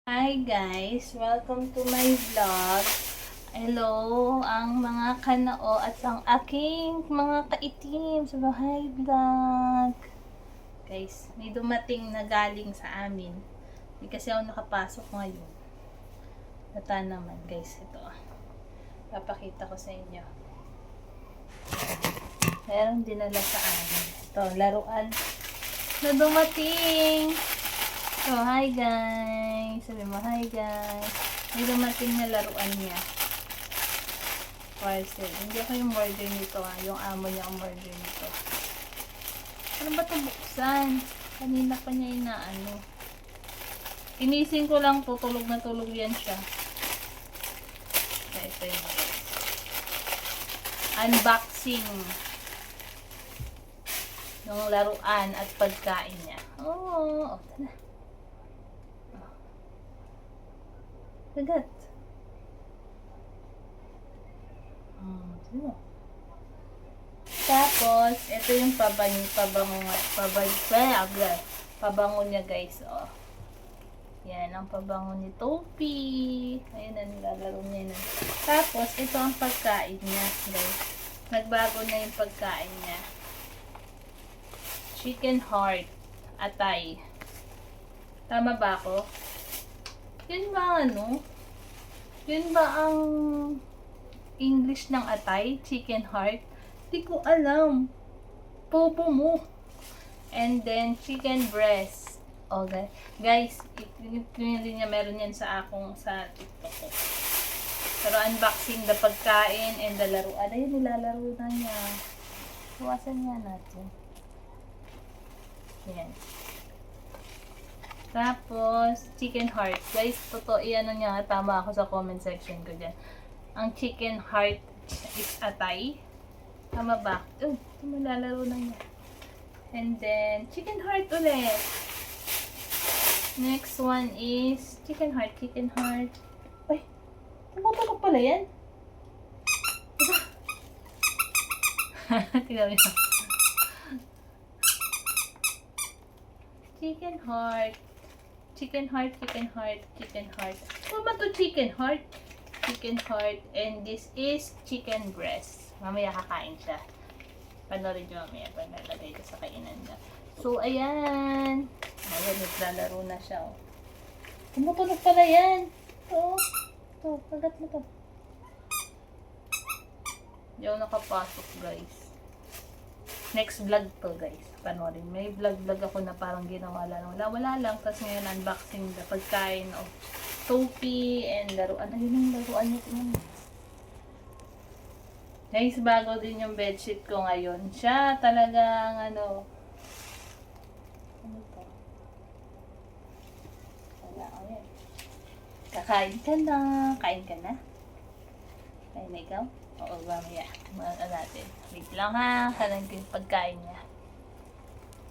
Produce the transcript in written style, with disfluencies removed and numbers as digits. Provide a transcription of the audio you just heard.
Hi guys! Welcome to my vlog. Hello ang mga kanao at ang aking mga kaitim sa bahay vlog. Guys, may dumating na galing sa amin. Hindi kasi ako nakapasok ngayon. Nata naman guys, ito. Papakita ko sa inyo. Merong dinala sa amin. Ito, laruan na dumating. So, hi guys! Sabi mo, hi guys! May dumating na laruan niya. Parcel. Hindi ako yung order nito yung amo niya ang order nito. Ano ba ito buksan? Kanina pa niya inaano. Inising ko lang to, tulog na tulog yan siya. Kaya ito yung unboxing ng laruan at pagkain niya. Oh, ito na. Kagat. Tapos, ito yung pabango niya guys. Oh. Yan, ang pabango ni Topi. Ayan na, nilalaro niya na. Tapos, ito ang pagkain niya guys. Nagbago na yung pagkain niya. Chicken heart. Atay. Tama ba ako? Yun ba ano? Yun ba ang English ng atay? Chicken heart? Di ko alam. Popo mo. And then, chicken breast. Okay. Guys, yun din niya, meron yan sa TikTok ko. Pero unboxing the pagkain and the laruan. Ayun, nilalaro na niya. Iwasan niya natin. Yan. Tapos, chicken heart. Guys, totoo, ano niya, tama ako sa comment section ko dyan. Ang chicken heart is atay. Tama ba? Malalaro na niya. And then, chicken heart ulit. Next one is chicken heart. Ay, tumutunog pala yan. Diba? Tingnan mo. Chicken heart. Ano ba to chicken heart? Chicken heart. And this is chicken breast. Mamaya kakain siya. Panorin nyo mamaya pag nalagay ko sa kainan niya. So, ayan. Ayan, naglalaro na siya. Oh. Tumutunog pala yan. Ito, pagat mo to. Hindi ako nakapasok, guys. Next vlog to, guys. Panorin. May vlog ako na parang ginawa lang. Wala lang. Tapos ngayon, unboxing the pagkain of Topi and laruan. Ayun yung laruan niya. Guys, bago din yung bedsheet ko ngayon. Siya talagang ano to? Wala ko yan. Kakain ka na. Kain ka na? Kain na ikaw? Oo, mamaya. Mga natin. Wait lang ha. Kalang yung pagkain niya.